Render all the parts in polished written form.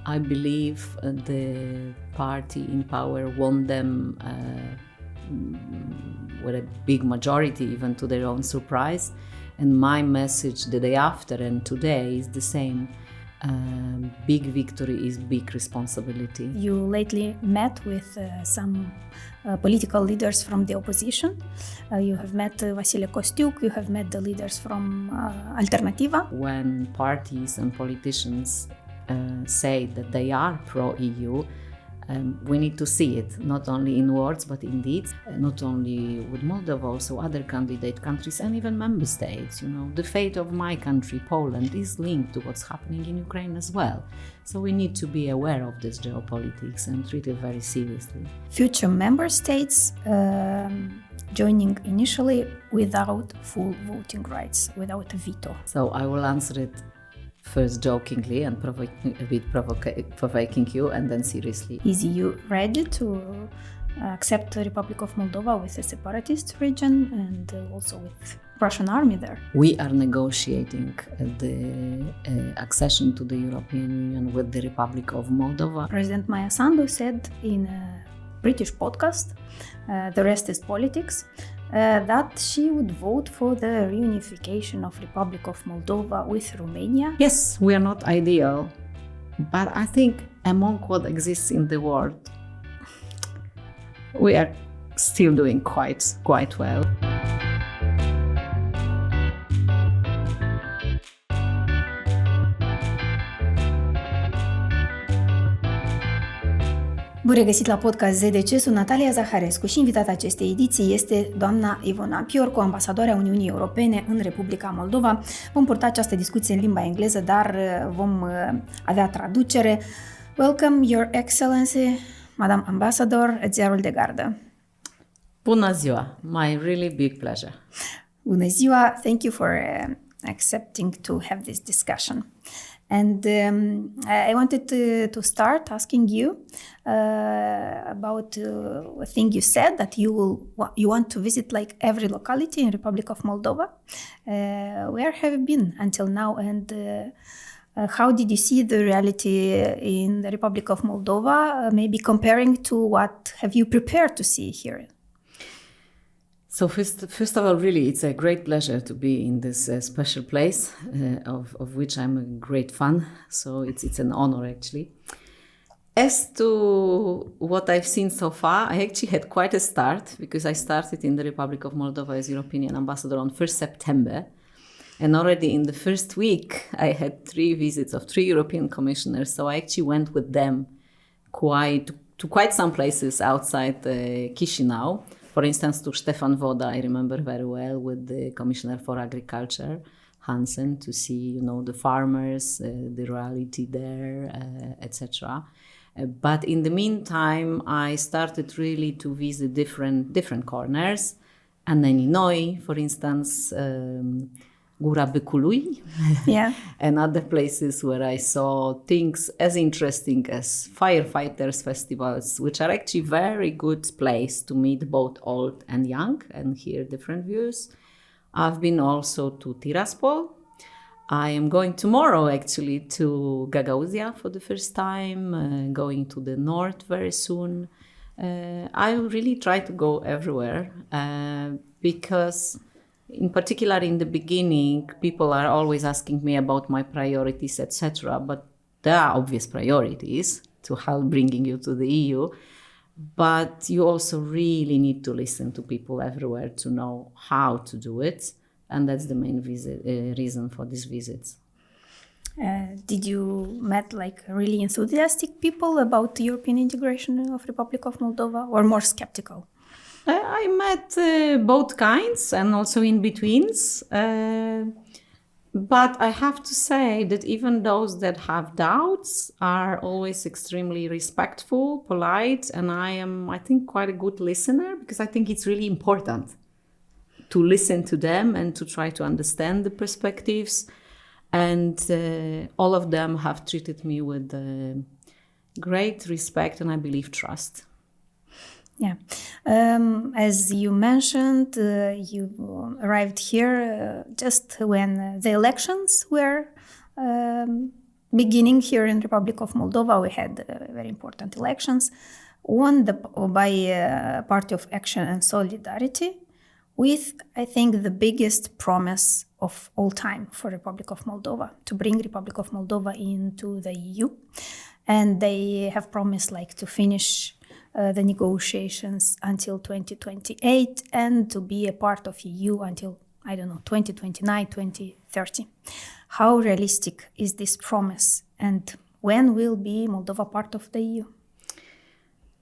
I believe the party in power won them with a big majority, even to their own surprise. And my message the day after and today is the same. Big victory is big responsibility. You lately met with some political leaders from the opposition. You have met Vasile Kostiuk, you have met the leaders from Alternativa. When parties and politicians say that they are pro-EU, we need to see it, not only in words but in deeds, not only with Moldova, also other candidate countries and even member states. You know, the fate of my country, Poland, is linked to what's happening in Ukraine as well. So we need to be aware of this geopolitics and treat it very seriously. Future member states joining initially without full voting rights, without a veto. So I will answer it first jokingly and a bit provoking you, and then seriously. Is EU ready to accept the Republic of Moldova with a separatist region and also with Russian army there? We are negotiating the accession to the European Union with the Republic of Moldova. President Maia Sandu said in a British podcast, The Rest is Politics, that she would vote for the reunification of Republic of Moldova with Romania. Yes, we are not ideal, but I think among what exists in the world, we are still doing quite well. Bun regăsit la Podcast ZdCe, sunt Natalia Zaharescu și invitata acestei ediții este doamna Iwona Piórko, ambasadoarea Uniunii Europene în Republica Moldova. Vom purta această discuție în limba engleză, dar vom avea traducere. Welcome, Your Excellency, Madam Ambassador, Ziarul de Gardă. Bună ziua, my really big pleasure. Bună ziua, thank you for accepting to have this discussion. And I wanted to start asking you about a thing you said, that you want to visit like every locality in Republic of Moldova. Where have you been until now, and how did you see the reality in the Republic of Moldova, maybe comparing to what have you prepared to see here? So first of all, really, it's a great pleasure to be in this special place, of which I'm a great fan. So it's an honor, actually. As to what I've seen so far, I actually had quite a start, because I started in the Republic of Moldova as European Ambassador on 1st September. And already in the first week, I had 3 visits of 3 European commissioners. So I actually went with them to quite some places outside Chisinau. For instance, to Stefan Woda, I remember very well, with the Commissioner for Agriculture, Hansen, to see, you know, the farmers, the reality there, etc. But in the meantime, I started really to visit different corners. Anăninoi, for instance, Gura Becului, yeah. And other places where I saw things as interesting as firefighters festivals, which are actually very good place to meet both old and young and hear different views. I've been also to Tiraspol. I am going tomorrow actually to Gagauzia for the first time, going to the north very soon. I really try to go everywhere because in particular, in the beginning, people are always asking me about my priorities, etc. But there are obvious priorities to help bringing you to the EU. But you also really need to listen to people everywhere to know how to do it. And that's the main reason for these visits. Did you met like really enthusiastic people about the European integration of Republic of Moldova, or more skeptical? I met both kinds and also in-betweens. But I have to say that even those that have doubts are always extremely respectful, polite, and I am, I think, quite a good listener, because I think it's really important to listen to them and to try to understand the perspectives. And all of them have treated me with great respect and, I believe, trust. Yeah. As you mentioned, you arrived here just when the elections were beginning here in Republic of Moldova, we had very important elections, won by Party of Action and Solidarity, with, I think, the biggest promise of all time for Republic of Moldova, to bring Republic of Moldova into the EU. And they have promised to finish the negotiations until 2028 and to be a part of EU until, 2029, 2030. How realistic is this promise, and when will be Moldova part of the EU?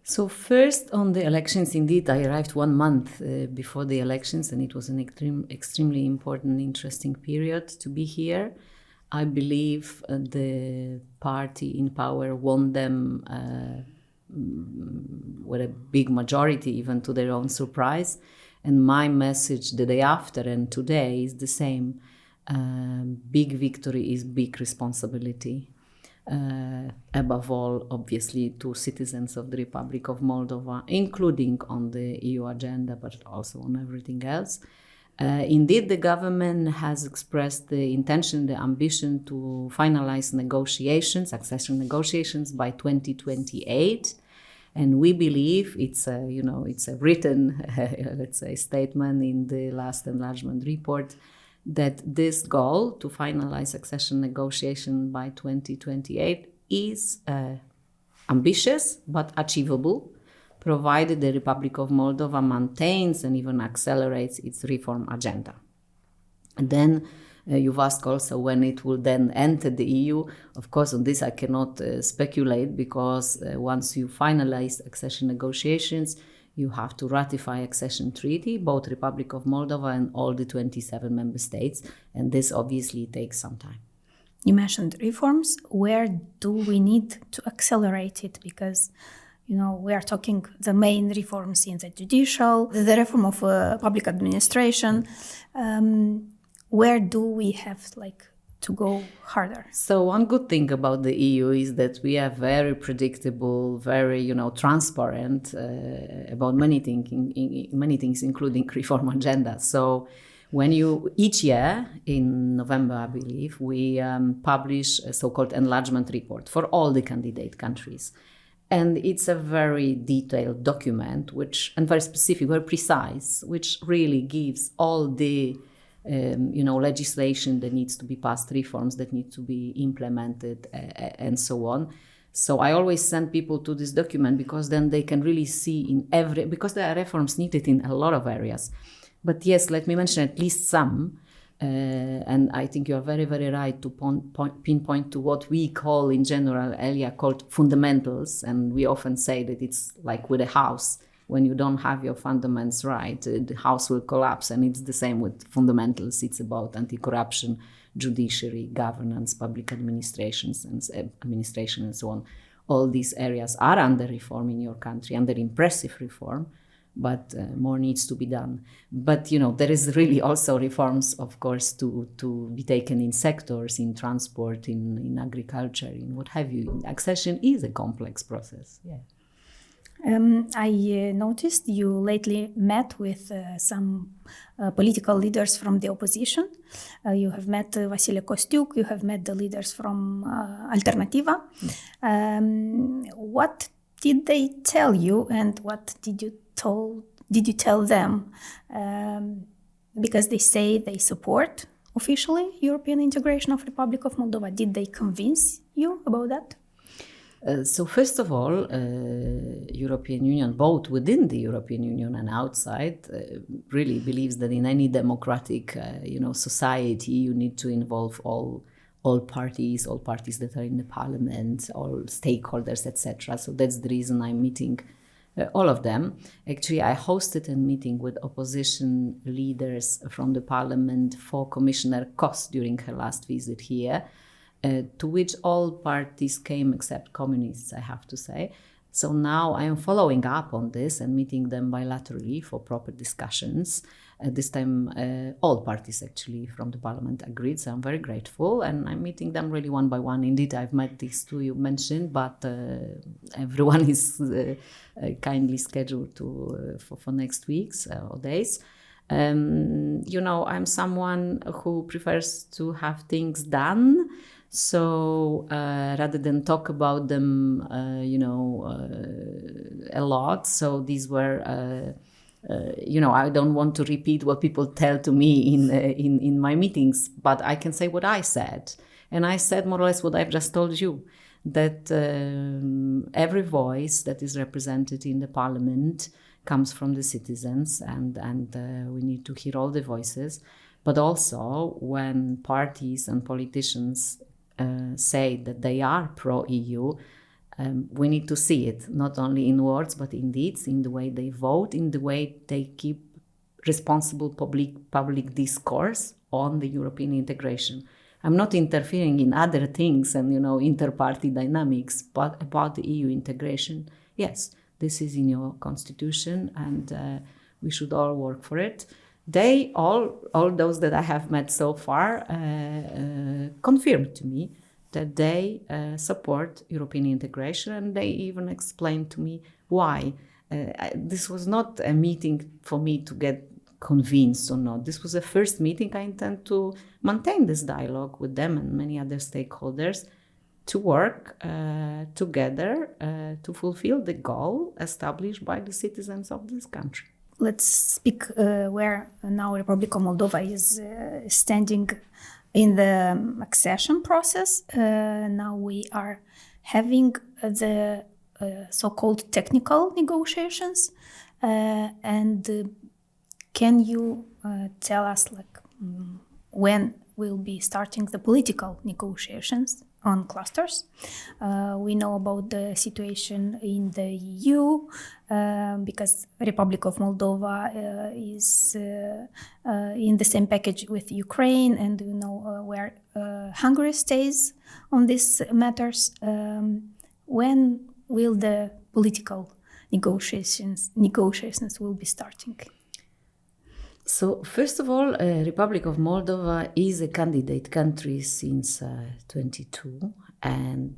So first, on the elections, indeed, I arrived 1 month before the elections, and it was an extremely important, interesting period to be here. I believe the party in power won them with a big majority, even to their own surprise. And my message the day after and today is the same. Big victory is big responsibility. Above all, obviously, to citizens of the Republic of Moldova, including on the EU agenda, but also on everything else. Indeed, the government has expressed the intention, the ambition to finalize negotiations, accession negotiations by 2028. And we believe it's a written, let's say, statement in the last enlargement report that this goal to finalize accession negotiation by 2028 is ambitious but achievable, provided the Republic of Moldova maintains and even accelerates its reform agenda. And then you've asked also when it will then enter the EU. Of course, on this I cannot speculate, because once you finalize accession negotiations, you have to ratify accession treaty, both Republic of Moldova and all the 27 member states, and this obviously takes some time. You mentioned reforms. Where do we need to accelerate it? Because we are talking the main reforms in the judicial, the reform of public administration. Where do we have to go harder? So one good thing about the EU is that we are very predictable, very transparent about many things, including reform agenda. So when each year in November, I believe, we publish a so-called enlargement report for all the candidate countries. And it's a very detailed document, and very specific, very precise, which really gives all the legislation that needs to be passed, reforms that need to be implemented, and so on. So I always send people to this document, because then they can really see because there are reforms needed in a lot of areas. But yes, let me mention at least some. And I think you are very, very right to pinpoint to what we call in general area called fundamentals. And we often say that it's like with a house. When you don't have your fundamentals right, the house will collapse. And it's the same with fundamentals. It's about anti-corruption, judiciary, governance, public administration, and so on. All these areas are under reform in your country, under impressive reform, but more needs to be done. But, there is really also reforms, of course, to be taken in sectors, in transport, in agriculture, in what have you. Accession is a complex process, yeah. I noticed you lately met with some political leaders from the opposition. You have met Vasile Kostiuc, you have met the leaders from Alternativa. What did they tell you, and what did you tell them? Because they say they support officially European integration of Republic of Moldova. Did they convince you about that? So first of all, European Union, both within the European Union and outside, really believes that in any democratic, society, you need to involve all parties that are in the parliament, all stakeholders, etc. So that's the reason I'm meeting all of them. Actually, I hosted a meeting with opposition leaders from the parliament for Commissioner Kos during her last visit here. To which all parties came except communists, I have to say. So now I am following up on this and meeting them bilaterally for proper discussions. This time all parties actually from the parliament agreed, so I'm very grateful, and I'm meeting them really one by one. Indeed, I've met these two you mentioned, but everyone is kindly scheduled for next weeks or days. I'm someone who prefers to have things done. So rather than talk about them, a lot, so these were, I don't want to repeat what people tell to me in my meetings, but I can say what I said. And I said more or less what I've just told you, that every voice that is represented in the parliament comes from the citizens, and we need to hear all the voices. But also, when parties and politicians say that they are pro-EU, we need to see it, not only in words, but in deeds, in the way they vote, in the way they keep responsible public discourse on the European integration. I'm not interfering in other things and, inter-party dynamics, but about the EU integration, yes, this is in your constitution, and we should all work for it. They, all those that I have met so far, confirmed to me that they support European integration, and they even explained to me why. This was not a meeting for me to get convinced or not. This was the first meeting. I intend to maintain this dialogue with them and many other stakeholders to work together to fulfill the goal established by the citizens of this country. Let's speak where now Republic of Moldova is standing in the accession process. Now we are having the so-called technical negotiations, and can you tell us when we'll be starting the political negotiations on clusters? We know about the situation in the EU because Republic of Moldova is in the same package with Ukraine, and we know where Hungary stays on these matters. When will the political negotiations will be starting? So, first of all, Republic of Moldova is a candidate country since 22 and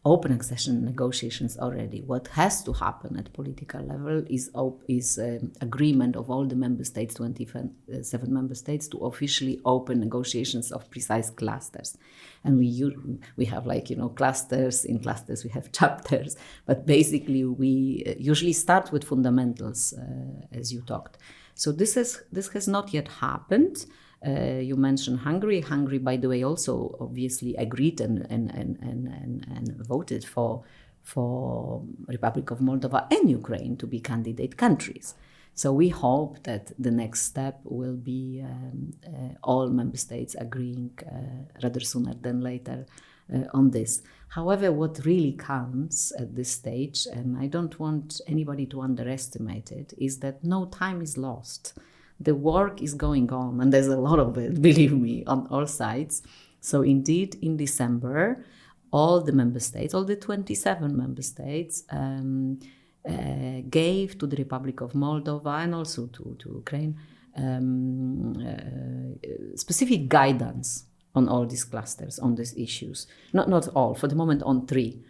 open accession negotiations already. What has to happen at political level is agreement of all the member states, 27 member states, to officially open negotiations of precise clusters. And we have clusters. In clusters we have chapters, but basically we usually start with fundamentals, as you talked. So this has not yet happened. You mentioned Hungary. Hungary, by the way, also obviously agreed and voted for Republic of Moldova and Ukraine to be candidate countries. So we hope that the next step will be all member states agreeing rather sooner than later on this. However, what really counts at this stage, and I don't want anybody to underestimate it, is that no time is lost. The work is going on, and there's a lot of it, believe me, on all sides. So indeed, in December, all the member states, all the 27 member states, gave to the Republic of Moldova and also to Ukraine specific guidance on all these clusters, on these issues. Not all, for the moment on 3.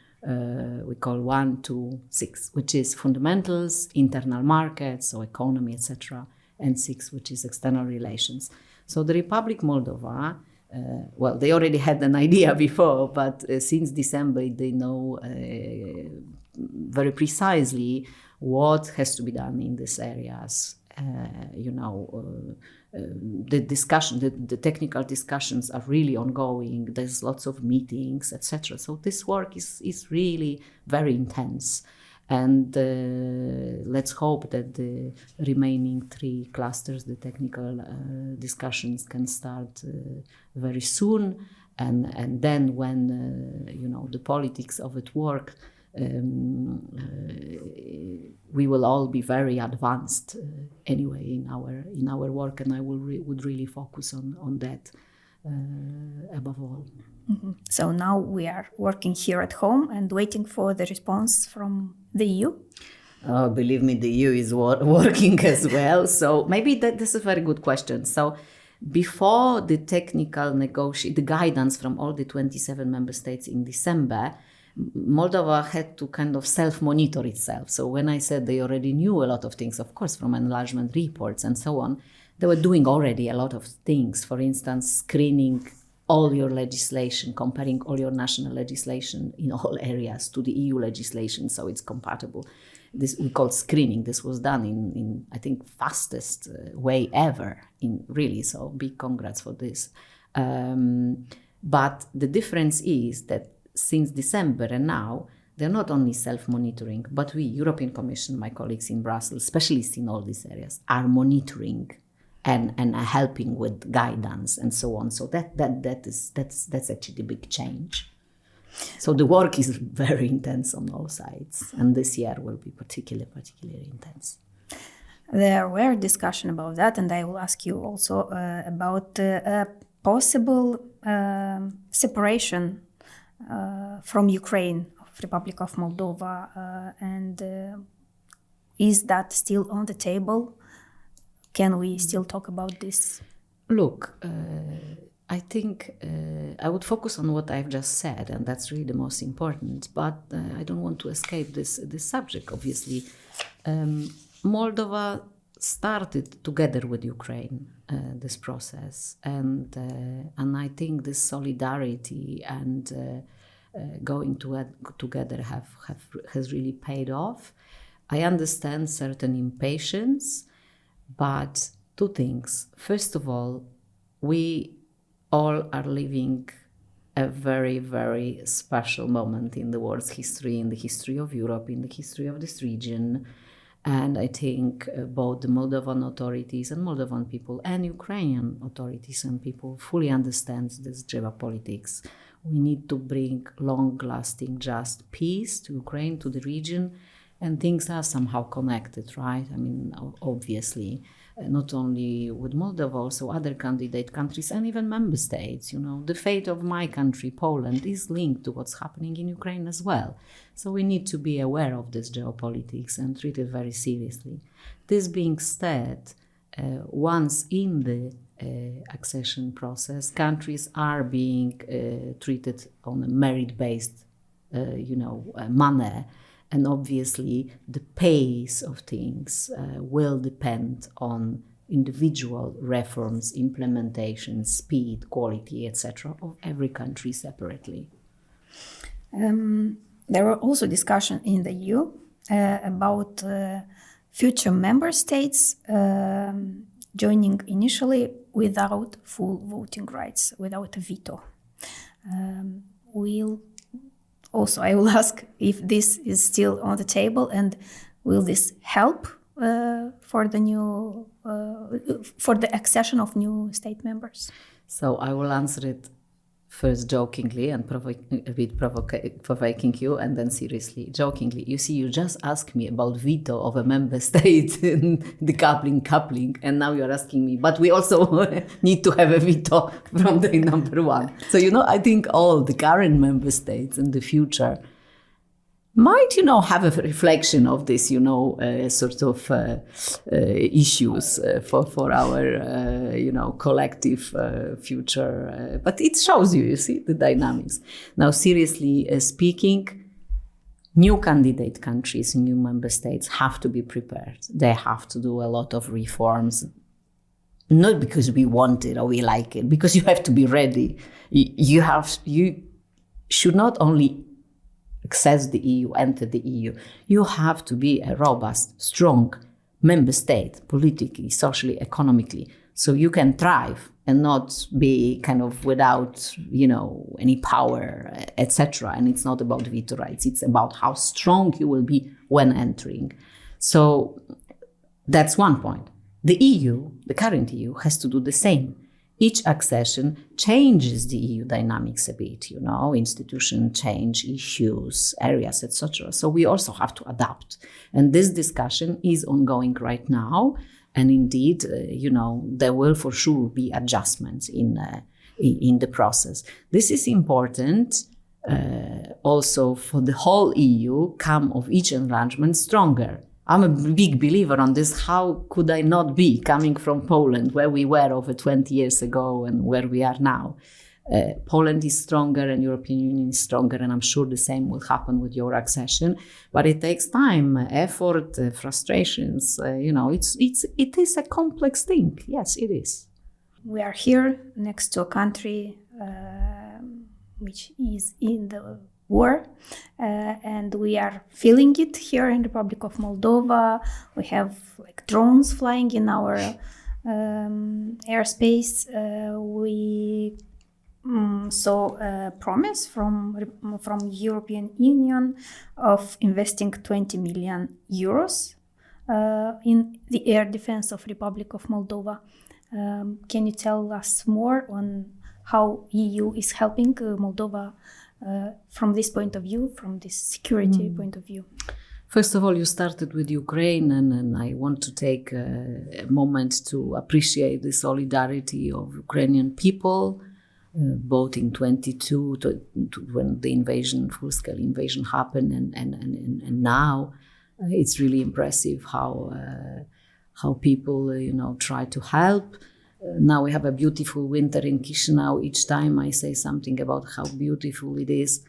We call 1, 2, 6, which is fundamentals, internal markets, so economy, etc., and 6, which is external relations. So the Republic Moldova, they already had an idea before, but since December they know very precisely what has to be done in these areas. The discussion, the technical discussions are really ongoing. There's lots of meetings, etc. So this work is really very intense. And let's hope that the remaining 3 clusters, the technical discussions, can start very soon. And then when, the politics of it work, we will all be very advanced anyway in our work, and I would really focus on that above all. Mm-hmm. So now we are working here at home and waiting for the response from the EU. Oh, believe me, the EU is working as well. So maybe this is a very good question. So before the technical the guidance from all the 27 member states in December, Moldova had to kind of self-monitor itself. So when I said they already knew a lot of things, of course, from enlargement reports and so on, they were doing already a lot of things. For instance, screening all your legislation, comparing all your national legislation in all areas to the EU legislation, so it's compatible. This we call screening. This was done in I think, fastest way ever, so big congrats for this. But the difference is that since December and now, they're not only self-monitoring, but we, European Commission, my colleagues in Brussels, specialists in all these areas, are monitoring and are helping with guidance and so on. So that's actually the big change. So the work is very intense on all sides, and this year will be particularly intense. There were discussion about that, and I will ask you also about a possible separation from Ukraine, of Republic of Moldova, and is that still on the table? Can we still talk about this? Look, I think I would focus on what I've just said, and that's really the most important. But I don't want to escape this subject, obviously. Moldova started together with Ukraine this process, and I think this solidarity and going together has really paid off. I understand certain impatience, but two things. First of all, we all are living a very, very special moment in the world's history, in the history of Europe, in the history of this region. And I think both the Moldovan authorities and Moldovan people and Ukrainian authorities and people fully understand this geopolitics. We need to bring long-lasting, just peace to Ukraine, to the region, and things are somehow connected, right? I mean, obviously, not only with Moldova, also other candidate countries and even member states. The fate of my country, Poland, is linked to what's happening in Ukraine as well. So we need to be aware of this geopolitics and treat it very seriously. This being said, once in the accession process, countries are being treated on a merit-based, manner. And obviously, the pace of things will depend on individual reforms, implementation, speed, quality, etc., of every country separately. There were also discussions in the EU about future member states joining initially without full voting rights, without a veto. I will ask if this is still on the table, and will this help for the accession of new state members? So I will answer it first jokingly and a bit provoking you, and then seriously, jokingly. You see, you just asked me about veto of a member state in decoupling, and now you're asking me, but we also need to have a veto from the number one. So, I think all the current member states in the future might, have a reflection of this, sort of issues for our, collective future. But it shows you see, the dynamics. Now, seriously speaking, new candidate countries, new member states have to be prepared. They have to do a lot of reforms, not because we want it or we like it, because you have to be ready. You should not only access the EU, enter the EU. You have to be a robust, strong member state, politically, socially, economically, so you can thrive and not be kind of without, any power, etc. And it's not about veto rights. It's about how strong you will be when entering. So that's one point. The EU, the current EU, has to do the same. Each accession changes the EU dynamics a bit, institution change, issues, areas, etc. So we also have to adapt. And this discussion is ongoing right now. And indeed, there will for sure be adjustments in the process. This is important also for the whole EU, come of each enlargement stronger. I'm a big believer on this. How could I not be, coming from Poland, where we were over 20 years ago and where we are now? Poland is stronger and European Union is stronger, and I'm sure the same will happen with your accession. But it takes time, effort, frustrations. It is a complex thing. Yes, it is. We are here next to a country which is in the war, and we are feeling it here in the Republic of Moldova. We have like drones flying in our airspace. We saw a promise from European Union of investing 20 million euros in the air defense of Republic of Moldova. Can you tell us more on how EU is helping Moldova from this point of view, from this security point of view? First of all, you started with Ukraine, and I want to take a moment to appreciate the solidarity of Ukrainian people, both in 22 when the invasion, full-scale invasion happened, and now. It's really impressive how people, try to help. Now we have a beautiful winter in Chisinau. Each time I say something about how beautiful it is,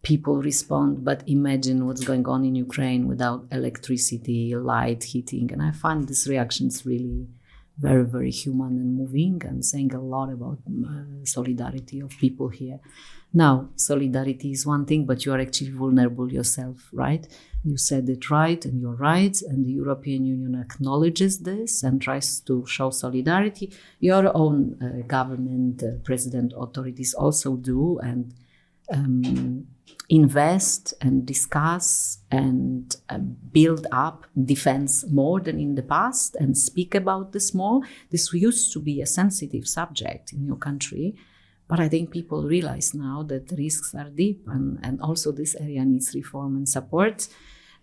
people respond. But imagine what's going on in Ukraine without electricity, light, heating. And I find these reactions really very, very human and moving, and saying a lot about solidarity of people here. Now, solidarity is one thing, but you are actually vulnerable yourself, right? You said it right, and you're right, and the European Union acknowledges this and tries to show solidarity. Your own government, president authorities also do, and invest and discuss and build up defense more than in the past, and speak about this more. This used to be a sensitive subject in your country, but I think people realize now that the risks are deep, and also this area needs reform and support.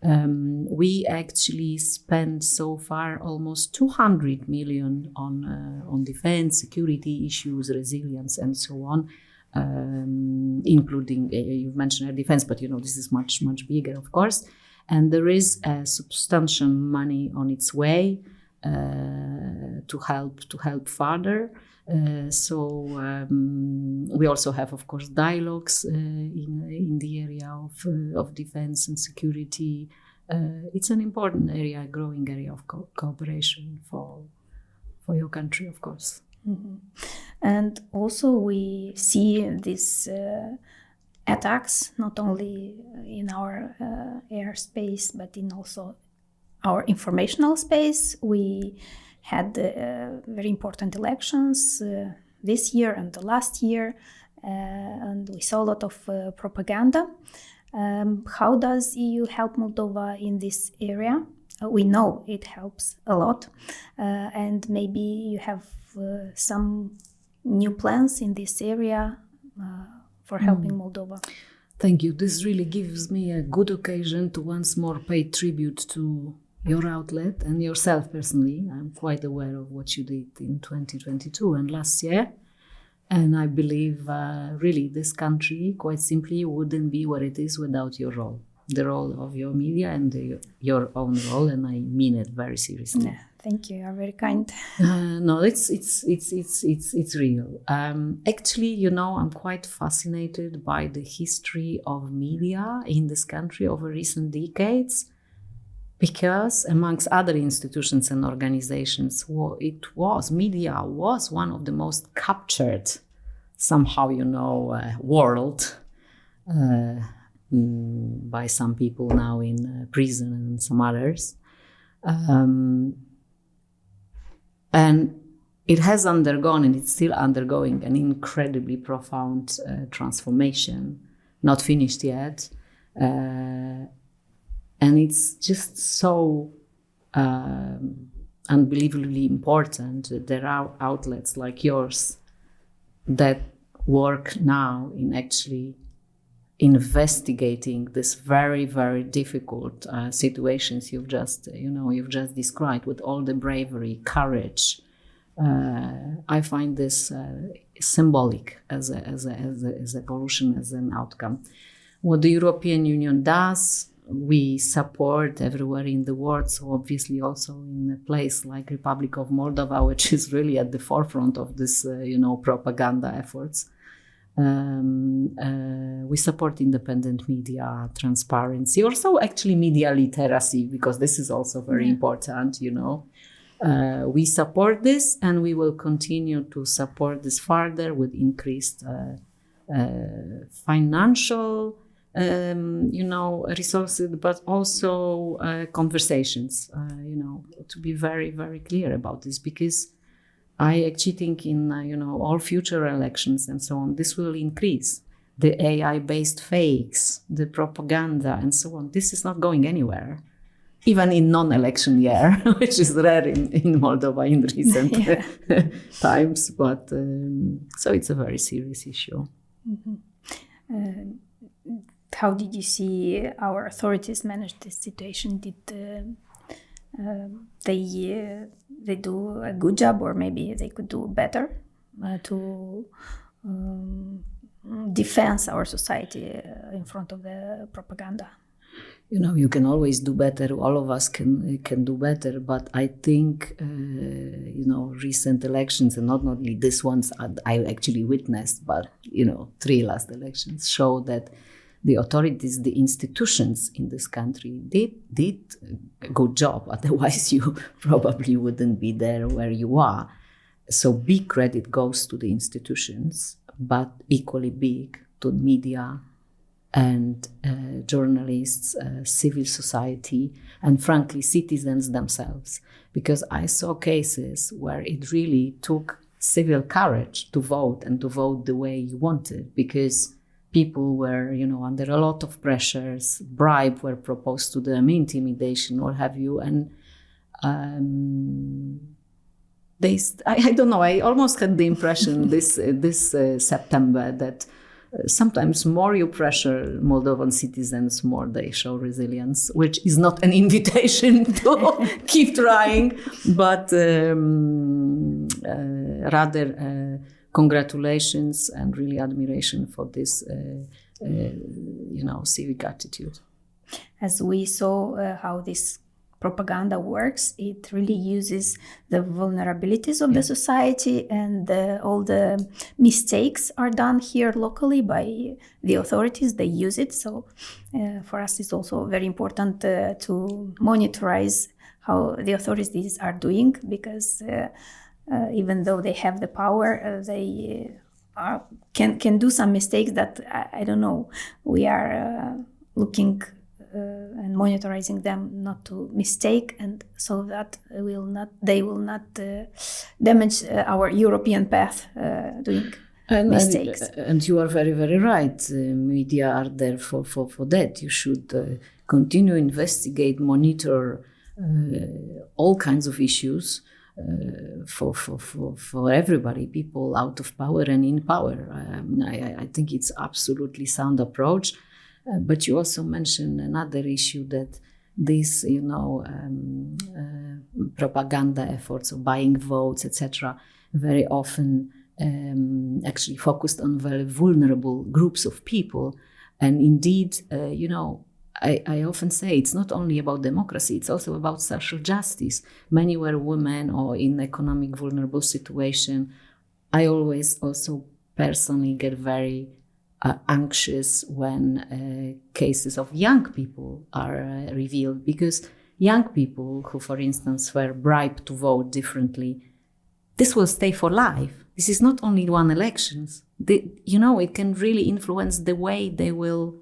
We actually spent so far almost 200 million on defense, security issues, resilience, and so on. Including, you've mentioned air defense, but this is much, much bigger, of course. And there is substantial money on its way to help further. So we also have, of course, dialogues in the area of defense and security. It's an important area, a growing area of cooperation for your country, of course. Mm-hmm. And also we see these attacks not only in our airspace, but in also our informational space. We had very important elections this year and the last year, and we saw a lot of propaganda. How does EU help Moldova in this area? We know it helps a lot, and maybe you have some new plans in this area for helping Moldova. Thank you. This really gives me a good occasion to once more pay tribute to your outlet and yourself personally. I'm quite aware of what you did in 2022 and last year. And I believe really this country, quite simply, wouldn't be where it is without your role. The role of your media and your own role, and I mean it very seriously. Yeah, thank you. You're very kind. No, it's real. Actually, I'm quite fascinated by the history of media in this country over recent decades, because amongst other institutions and organizations, media was one of the most captured, somehow, world. By some people now in prison and some others. And it has undergone, and it's still undergoing, an incredibly profound transformation, not finished yet. And it's just so unbelievably important that there are outlets like yours that work now in actually investigating this very, very difficult situations you've just described with all the bravery, courage. I find this symbolic as evolution, as an outcome. What the European Union does, we support everywhere in the world. So obviously also in a place like Republic of Moldova, which is really at the forefront of this, propaganda efforts. We support independent media, transparency, also actually media literacy, because this is also very important, We support this, and we will continue to support this further with increased financial, resources, but also conversations. To be very, very clear about this, because I actually think in all future elections and so on, this will increase. The AI-based fakes, the propaganda, and so on. This is not going anywhere, even in non-election year, which is rare in Moldova in recent times. But so it's a very serious issue. Mm-hmm. How did you see our authorities manage this situation? Did they do a good job, or maybe they could do better to defend our society in front of the propaganda? You can always do better. All of us can do better. But I think, recent elections, and not only this ones I actually witnessed, but, 3 last elections show that the authorities, the institutions in this country did a good job. Otherwise, you probably wouldn't be there where you are. So big credit goes to the institutions, but equally big to media and journalists, civil society, and frankly, citizens themselves. Because I saw cases where it really took civil courage to vote, and to vote the way you wanted, because people were, under a lot of pressures, bribes were proposed to them, intimidation, what have you, and I don't know, I almost had the impression this September that sometimes more you pressure Moldovan citizens, more they show resilience, which is not an invitation to keep trying, but rather congratulations and really admiration for this, civic attitude. As we saw how this propaganda works, it really uses the vulnerabilities of the society, and all the mistakes are done here locally by the authorities. They use it. So for us, it's also very important to monitorize how the authorities are doing, because even though they have the power, they can do some mistakes that I don't know. We are looking and monitoring them not to mistake, and so that they will not damage our European path doing mistakes. And you are very, very right. Media are there for that. You should continue investigate, monitor all kinds of issues. For everybody, people out of power and in power. I think it's absolutely sound approach. But you also mentioned another issue, that these, propaganda efforts of buying votes, etc., very often actually focused on very vulnerable groups of people. And indeed, I often say it's not only about democracy, it's also about social justice. Many were women or in economic vulnerable situation. I always also personally get very anxious when cases of young people are revealed, because young people who, for instance, were bribed to vote differently, this will stay for life. This is not only one election. It can really influence the way they will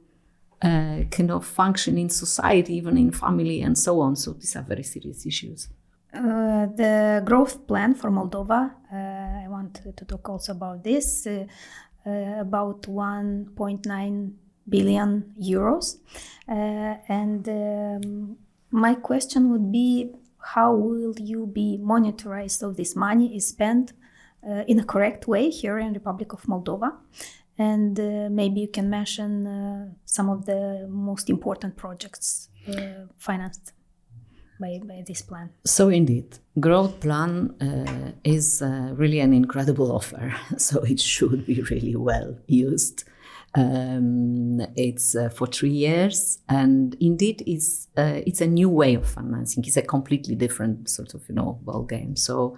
function in society, even in family, and so on. So these are very serious issues. The growth plan for Moldova, I want to talk also about this, about 1.9 billion euros. And my question would be, how will you be monitored so this money is spent in a correct way here in the Republic of Moldova? And maybe you can mention some of the most important projects financed by this plan. So indeed, growth plan is really an incredible offer. So it should be really well used. It's for 3 years, and indeed it's a new way of financing. It's a completely different sort of ball game. So.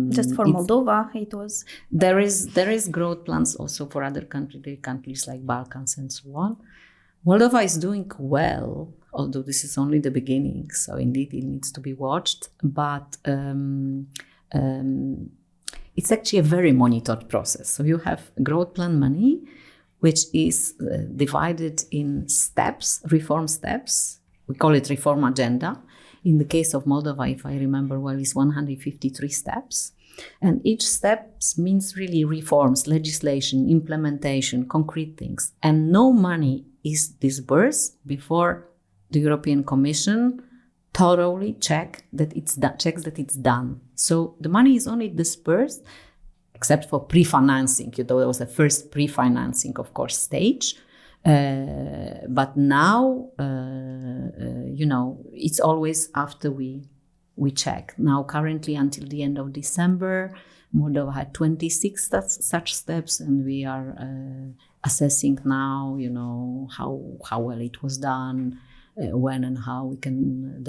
Just for Moldova, it was. There is growth plans also for other countries like Balkans and so on. Moldova is doing well although this is only the beginning. So indeed, it needs to be watched. But it's actually a very monitored process. So you have growth plan money, which is divided in steps, reform steps. We call it reform agenda. In the case of Moldova, if I remember well, it's 153 steps. And each step means really reforms, legislation, implementation, concrete things. And no money is disbursed before the European Commission thoroughly checks that it's done. So the money is only disbursed, except for pre-financing. There was a first pre-financing, of course, stage. But now, it's always after we check. Now, currently, until the end of December, Moldova had 26 such steps, and we are assessing now, how well it was done, when and how we can,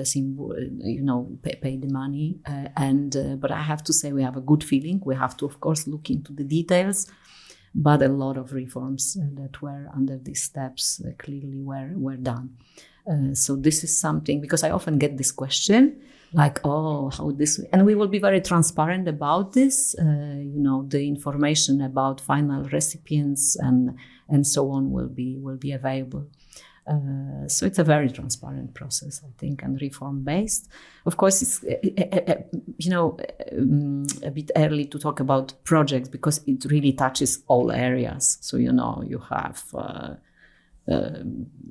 pay the money. But I have to say, we have a good feeling. We have to, of course, look into the details. But a lot of reforms that were under these steps clearly were done. So this is something, because I often get this question, like, how this, and we will be very transparent about this. The information about final recipients and so on will be available. So it's a very transparent process, I think, and reform-based. Of course, it's a bit early to talk about projects because it really touches all areas. So you have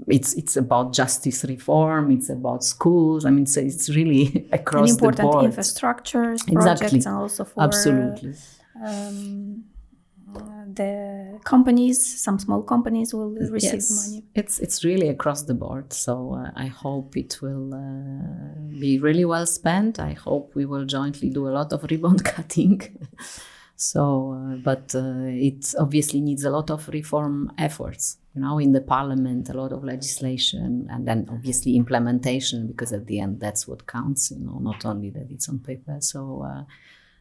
it's about justice reform, it's about schools. I mean, so it's really across the board. Important infrastructures, projects, and also for absolutely. The companies, some small companies will receive money. It's really across the board. So I hope it will be really well spent. I hope we will jointly do a lot of ribbon cutting. But it obviously needs a lot of reform efforts. In the parliament, a lot of legislation, and then obviously implementation, because at the end that's what counts. Not only that it's on paper. So,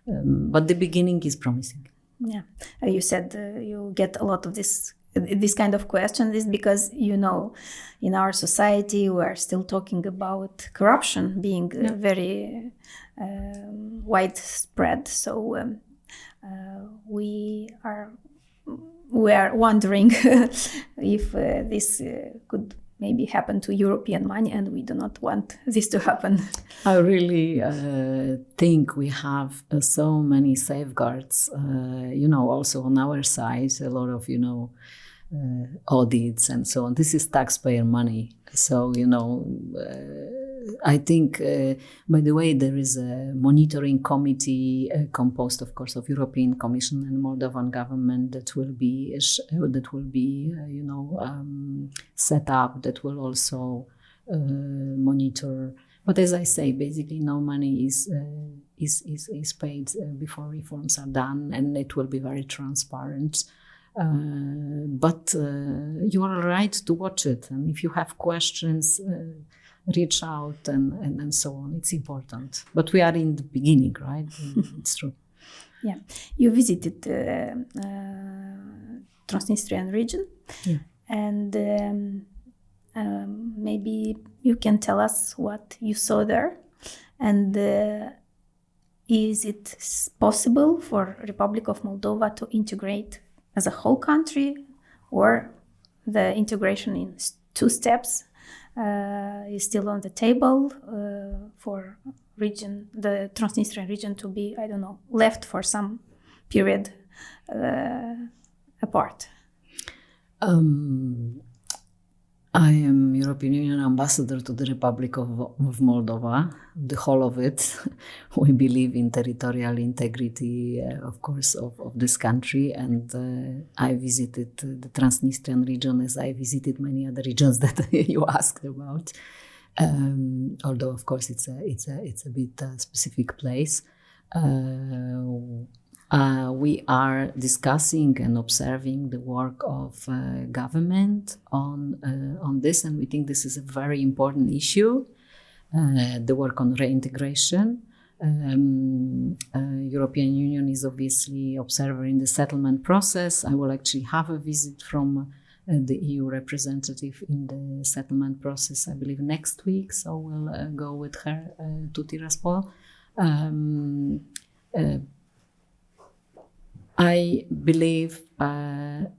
but the beginning is promising. Yeah, you said you get a lot of this kind of questions. Is because in our society we are still talking about corruption being very widespread. So we are wondering if this could maybe happen to European money, and we do not want this to happen. I really think we have so many safeguards, also on our side, a lot of, audits and so on. This is taxpayer money. So, I think, by the way, there is a monitoring committee composed, of course, of European Commission and Moldovan government that will be set up, that will also monitor. But as I say, basically, no money is paid before reforms are done, and it will be very transparent. But you are right to watch it, and if you have questions, reach out and so on. It's important. But we are in the beginning, right? It's true. Yeah. You visited Transnistrian region. Yeah. And maybe you can tell us what you saw there. And is it possible for Republic of Moldova to integrate as a whole country, or the integration in 2 steps is still on the table for the Transnistrian region to be, left for some period apart? I am European Union ambassador to the Republic of Moldova, the whole of it. We believe in territorial integrity, of course, of this country. And I visited the Transnistrian region as I visited many other regions that you asked about. Although, of course, it's a bit specific place. We are discussing and observing the work of government on this, and we think this is a very important issue, the work on reintegration. European Union is obviously observer in the settlement process. I will actually have a visit from the EU representative in the settlement process, I believe, next week. So we'll go with her to Tiraspol. I believe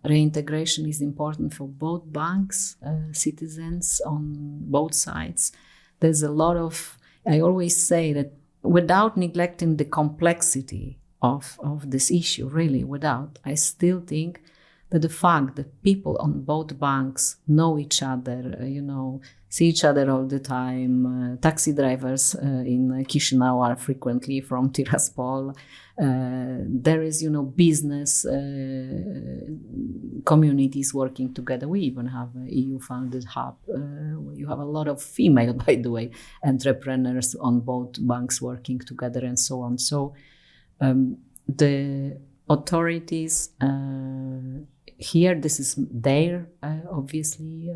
reintegration is important for both banks, citizens on both sides. There's a lot of, I always say that without neglecting the complexity of this issue, really, I still think that the fact that people on both banks know each other, see each other all the time, taxi drivers in Chișinău are frequently from Tiraspol. There is, business communities working together. We even have an EU-funded hub. You have a lot of female, by the way, entrepreneurs on both banks working together and so on. So the authorities here, this is their obviously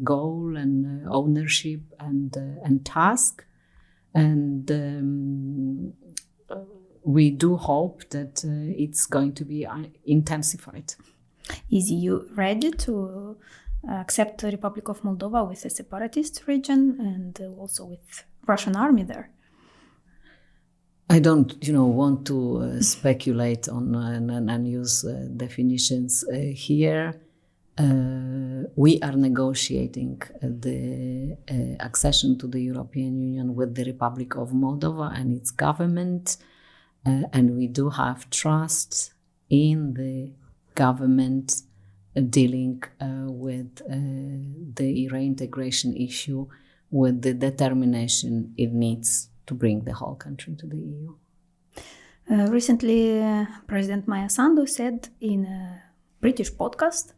goal and ownership and task, and we do hope that it's going to be intensified. Is EU ready to accept the Republic of Moldova with a separatist region and also with Russian army there? I don't, want to speculate on and use definitions here. We are negotiating the accession to the European Union with the Republic of Moldova and its government, and we do have trust in the government dealing with the reintegration issue with the determination it needs to bring the whole country to the EU. Recently, President Maia Sandu said in a British podcast,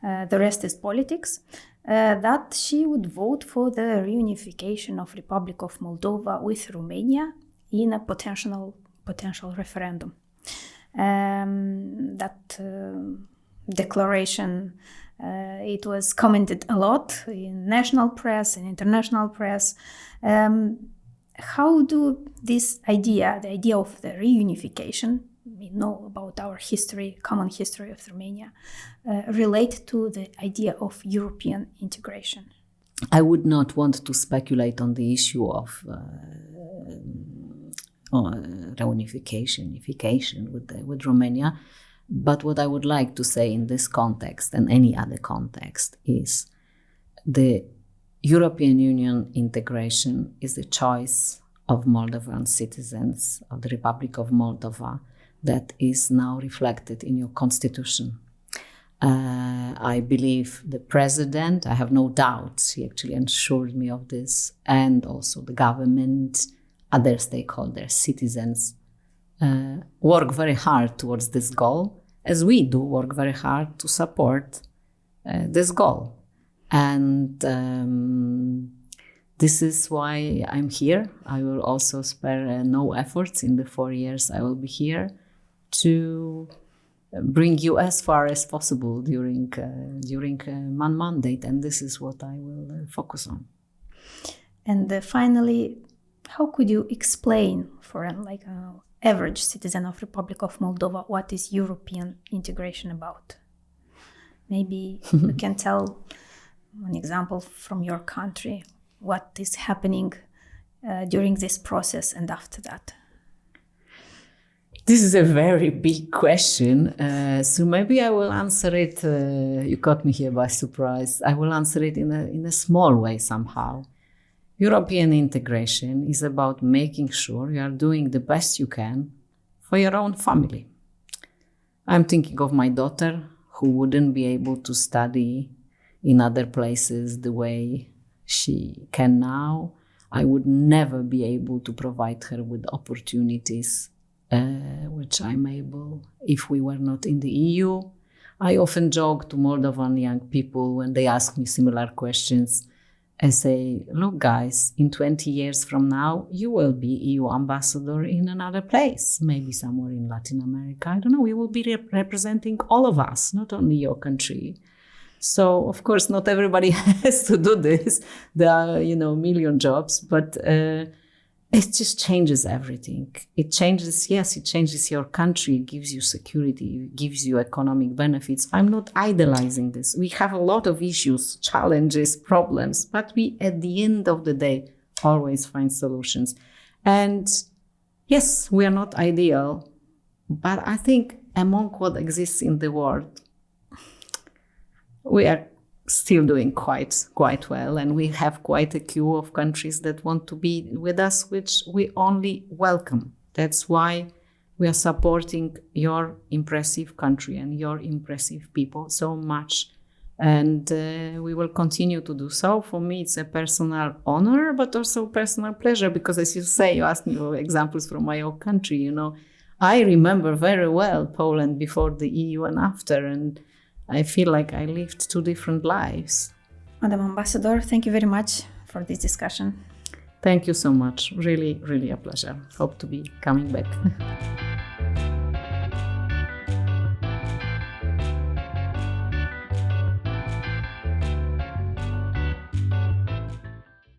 The Rest is Politics, that she would vote for the reunification of Republic of Moldova with Romania in a potential referendum. That declaration, it was commented a lot in national press and international press. How do this idea, the idea of the reunification, we know about our history, common history of Romania, relate to the idea of European integration? I would not want to speculate on the issue of reunification with Romania, but what I would like to say in this context and any other context is the European Union integration is the choice of Moldovan citizens of the Republic of Moldova that is now reflected in your constitution. I believe the president, I have no doubts, he actually assured me of this, and also the government, other stakeholders, citizens, work very hard towards this goal, as we do work very hard to support this goal. And this is why I'm here. I will also spare no efforts in the 4 years I will be here to bring you as far as possible during my mandate, and this is what I will focus on. And finally, how could you explain for an average citizen of Republic of Moldova what is European integration about? Maybe you can tell an example from your country, what is happening during this process and after that. This is a very big question, so maybe I will answer it. You caught me here by surprise. I will answer it in a small way somehow. European integration is about making sure you are doing the best you can for your own family. I'm thinking of my daughter who wouldn't be able to study in other places the way she can now. I would never be able to provide her with opportunities which I'm able if we were not in the EU. I often joke to Moldovan young people when they ask me similar questions. I say, look guys, in 20 years from now, you will be EU ambassador in another place, maybe somewhere in Latin America. I don't know, we will be representing all of us, not only your country. So, of course, not everybody has to do this. There are, million jobs, but it just changes everything. It changes your country, it gives you security, it gives you economic benefits. I'm not idolizing this. We have a lot of issues, challenges, problems, but we, at the end of the day, always find solutions. And yes, we are not ideal, but I think among what exists in the world, we are still doing quite well, and we have quite a queue of countries that want to be with us, which we only welcome. That's why we are supporting your impressive country and your impressive people so much, and we will continue to do so. For me, it's a personal honor, but also personal pleasure, because as you say, you asked me for examples from my own country. You know, I remember very well Poland before the EU and after, and I feel like I lived two different lives. Madam Ambassador, thank you very much for this discussion. Thank you so much. Really, really a pleasure. Hope to be coming back.